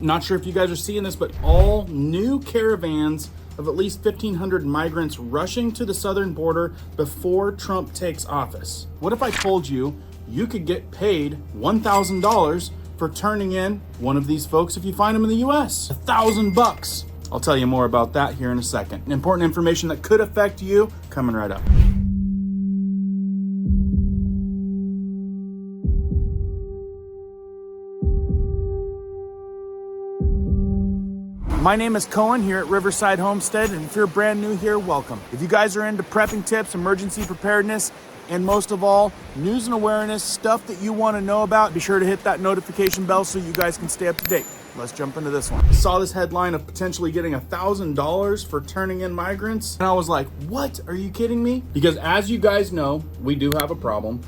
Not sure if you guys are seeing this, but all new caravans of at least 1,500 migrants rushing to the southern border before Trump takes office. What if I told you you could get paid $1,000 for turning in one of these folks if you find them in the US? $1,000. I'll tell you more about that here in a second. Important information that could affect you coming right up. My name is Cohen here at Riverside Homestead, and if you're brand new here, welcome. If you guys are into prepping tips, emergency preparedness, and most of all, news and awareness, stuff that you want to know about, be sure to hit that notification bell so you guys can stay up to date. Let's jump into this one. I saw this headline of potentially getting $1,000 for turning in migrants, and I was like, what? Are you kidding me? Because as you guys know, we do have a problem.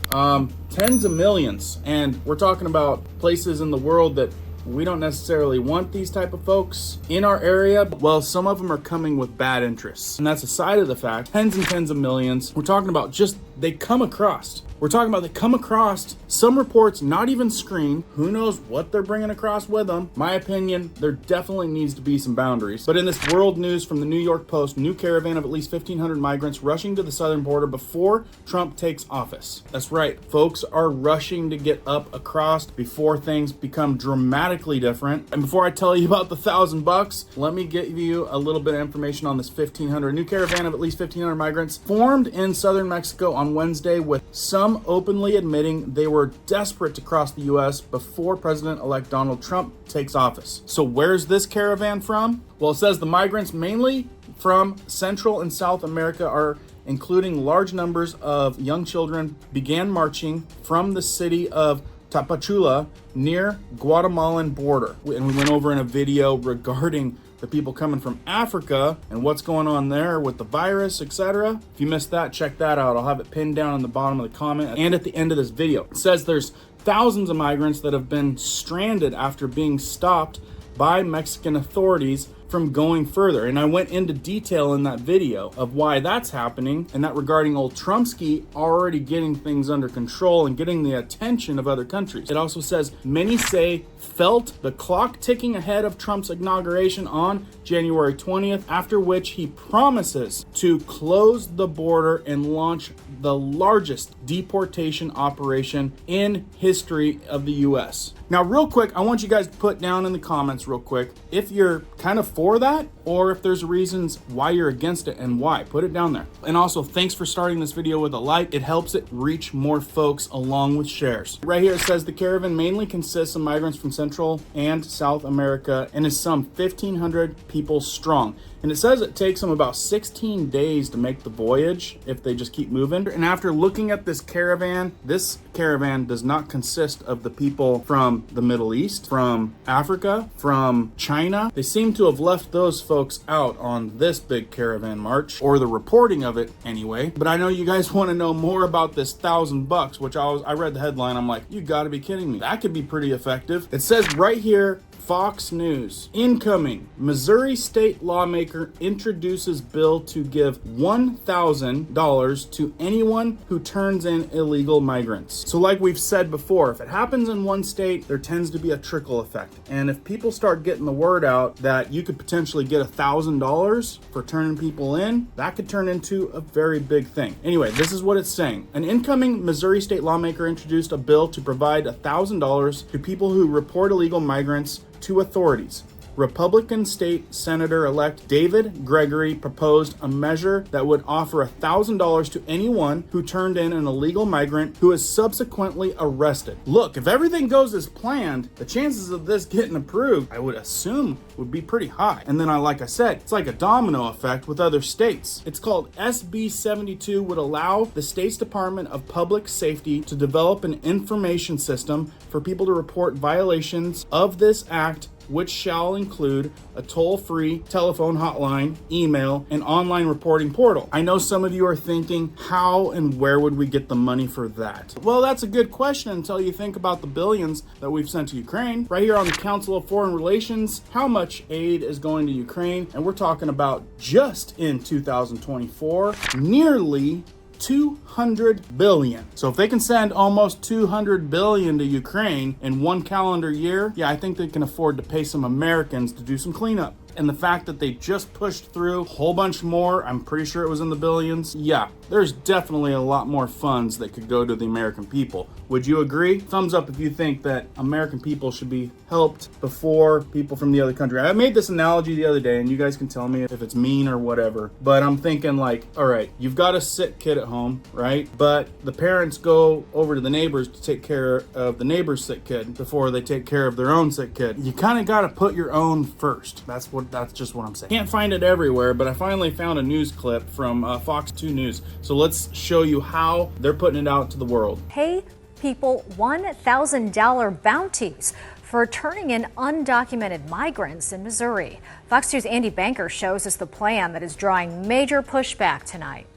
Tens of millions, and we're talking about places in the world that we don't necessarily want these type of folks in our area. Well, some of them are coming with bad interests. And that's aside of the fact, tens and tens of millions. We're talking about just, they come across. We're talking about they come across, some reports not even screened. Who knows what they're bringing across with them? My opinion, there definitely needs to be some boundaries. But in this world news from the New York Post, new caravan of at least 1,500 migrants rushing to the southern border before Trump takes office. That's right, folks are rushing to get up across before things become dramatically different. And before I tell you about the $1,000, let me give you a little bit of information on this 1,500. New caravan of at least 1,500 migrants formed in southern Mexico on Wednesday, with some openly admitting they were desperate to cross the U.S. before President-elect Donald Trump takes office. So where's this caravan from? Well, it says the migrants, mainly from Central and South America, are including large numbers of young children, began marching from the city of Tapachula near Guatemalan border. And we went over in a video regarding the people coming from Africa and what's going on there with the virus, etc. If you missed that, check that out. I'll have it pinned down in the bottom of the comment and at the end of this video. It says there's thousands of migrants that have been stranded after being stopped by Mexican authorities from going further. And I went into detail in that video of why that's happening, and that regarding old Trumpsky already getting things under control and getting the attention of other countries. It also says many say felt the clock ticking ahead of Trump's inauguration on January 20th, after which he promises to close the border and launch the largest deportation operation in history of the US. Now, real quick, I want you guys to put down in the comments real quick if you're kind of for that, or if there's reasons why you're against it and why. Put it down there. And also, thanks for starting this video with a like. It helps it reach more folks along with shares. Right here it says the caravan mainly consists of migrants from Central and South America and is some 1,500 people strong. And it says it takes them about 16 days to make the voyage if they just keep moving. And after looking at this caravan does not consist of the people from the Middle East, from Africa, from China. They seem to have left those folks out on this big caravan march, or the reporting of it anyway. But I know you guys want to know more about this $1,000, which I read the headline. I'm like, you gotta be kidding me. That could be pretty effective. It says right here, Fox News, incoming, Missouri state lawmaker introduces bill to give $1,000 to anyone who turns in illegal migrants. So like we've said before, if it happens in one state, there tends to be a trickle effect. And if people start getting the word out that you could potentially get $1,000 for turning people in, that could turn into a very big thing. Anyway, this is what it's saying. An incoming Missouri state lawmaker introduced a bill to provide $1,000 to people who report illegal migrants to authorities. Republican State Senator-elect David Gregory proposed a measure that would offer $1,000 to anyone who turned in an illegal migrant who is subsequently arrested. Look, if everything goes as planned, the chances of this getting approved, I would assume, would be pretty high. And then, like I said, it's like a domino effect with other states. It's called SB 72, would allow the state's Department of Public Safety to develop an information system for people to report violations of this act, which shall include a toll-free telephone hotline, email, and online reporting portal. I know some of you are thinking, how and where would we get the money for that? Well, that's a good question until you think about the billions that we've sent to Ukraine. Right here on the Council of Foreign Relations, how much aid is going to Ukraine? And we're talking about just in 2024, nearly 200 billion. So if they can send almost 200 billion to Ukraine in one calendar year, yeah, I think they can afford to pay some Americans to do some cleanup. And the fact that they just pushed through a whole bunch more, I'm pretty sure it was in the billions. Yeah, there's definitely a lot more funds that could go to the American people. Would you agree? Thumbs up if you think that American people should be helped before people from the other country. I made this analogy the other day, and you guys can tell me if it's mean or whatever, but I'm thinking like, all right, you've got a sick kid at home, right? But the parents go over to the neighbors to take care of the neighbor's sick kid before they take care of their own sick kid. You kind of got to put your own first. That's just what I'm saying. Can't find it everywhere, but I finally found a news clip from Fox 2 News. So let's show you how they're putting it out to the world. Pay people $1,000 bounties for turning in undocumented migrants in Missouri. Fox 2's Andy Banker shows us the plan that is drawing major pushback tonight.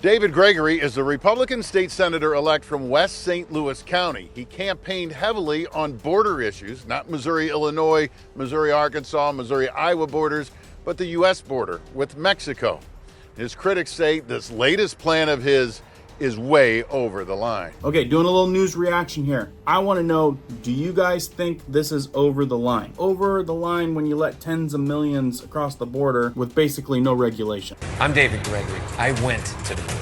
David Gregory is the Republican state senator-elect from West St. Louis County. He campaigned heavily on border issues, not Missouri-Illinois, Missouri-Arkansas, Missouri-Iowa borders, but the U.S. border with Mexico. His critics say this latest plan of his is way over the line. Okay, doing a little news reaction here. I want to know, do you guys think this is over the line? Over the line when you let tens of millions across the border with basically no regulation. I'm David Gregory. I went to the border.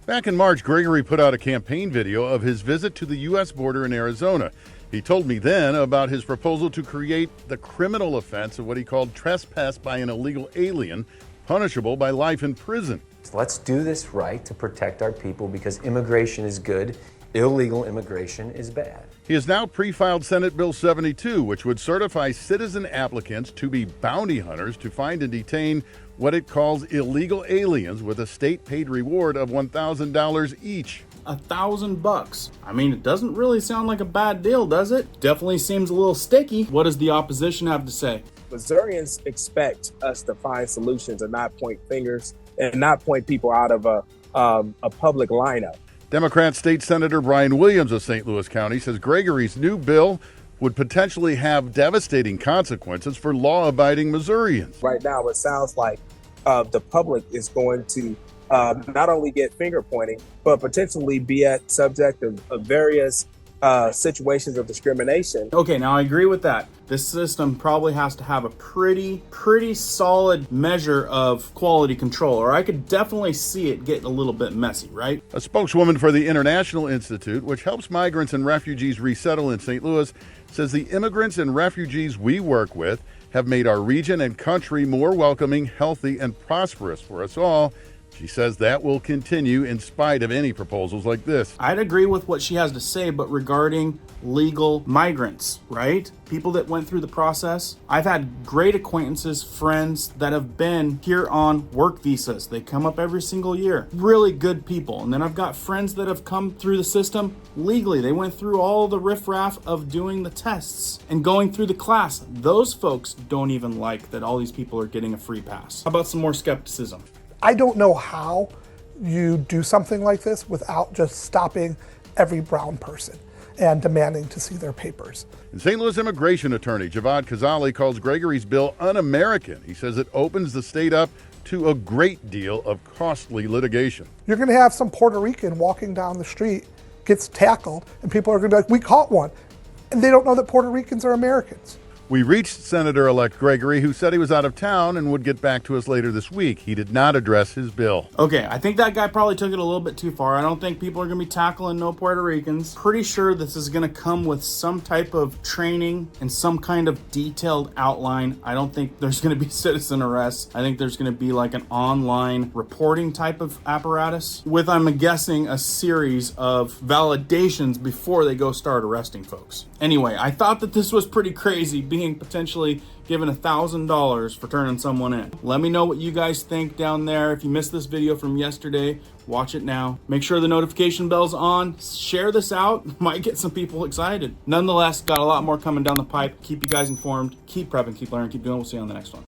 Back in March, Gregory put out a campaign video of his visit to the U.S. border in Arizona. He told me then about his proposal to create the criminal offense of what he called trespass by an illegal alien, punishable by life in prison. Let's do this right to protect our people because immigration is good, illegal immigration is bad. He has now pre-filed Senate Bill 72, which would certify citizen applicants to be bounty hunters to find and detain what it calls illegal aliens with a state-paid reward of $1,000 each. $1,000. I mean, it doesn't really sound like a bad deal, does it? Definitely seems a little sticky. What does the opposition have to say? Missourians expect us to find solutions and not point fingers and not point people out of a public lineup. Democrat State Senator Brian Williams of St. Louis County says Gregory's new bill would potentially have devastating consequences for law-abiding Missourians. Right now, it sounds like the public is going to not only get finger pointing, but potentially be at subject of various situations of discrimination. Okay, now I agree with that. This system probably has to have a pretty solid measure of quality control, or I could definitely see it getting a little bit messy, right? A spokeswoman for the International Institute, which helps migrants and refugees resettle in St. Louis, says the immigrants and refugees we work with have made our region and country more welcoming, healthy, and prosperous for us all. She says that will continue in spite of any proposals like this. I'd agree with what she has to say, but regarding legal migrants, right? People that went through the process. I've had great acquaintances, friends that have been here on work visas. They come up every single year. Really good people. And then I've got friends that have come through the system legally. They went through all the riffraff of doing the tests and going through the class. Those folks don't even like that all these people are getting a free pass. How about some more skepticism? I don't know how you do something like this without just stopping every brown person and demanding to see their papers. And St. Louis immigration attorney Javad Khazali calls Gregory's bill un-American. He says it opens the state up to a great deal of costly litigation. You're going to have some Puerto Rican walking down the street, gets tackled, and people are going to be like, we caught one. And they don't know that Puerto Ricans are Americans. We reached Senator-elect Gregory, who said he was out of town and would get back to us later this week. He did not address his bill. Okay, I think that guy probably took it a little bit too far. I don't think people are going to be tackling no Puerto Ricans. Pretty sure this is going to come with some type of training and some kind of detailed outline. I don't think there's going to be citizen arrests. I think there's going to be like an online reporting type of apparatus with, I'm guessing, a series of validations before they go start arresting folks. Anyway, I thought that this was pretty crazy, being potentially given $1,000 for turning someone in. Let me know what you guys think down there. If you missed this video from yesterday, watch it now. Make sure the notification bell's on. Share this out. Might get some people excited. Nonetheless, got a lot more coming down the pipe. Keep you guys informed. Keep prepping, keep learning, keep doing. We'll see you on the next one.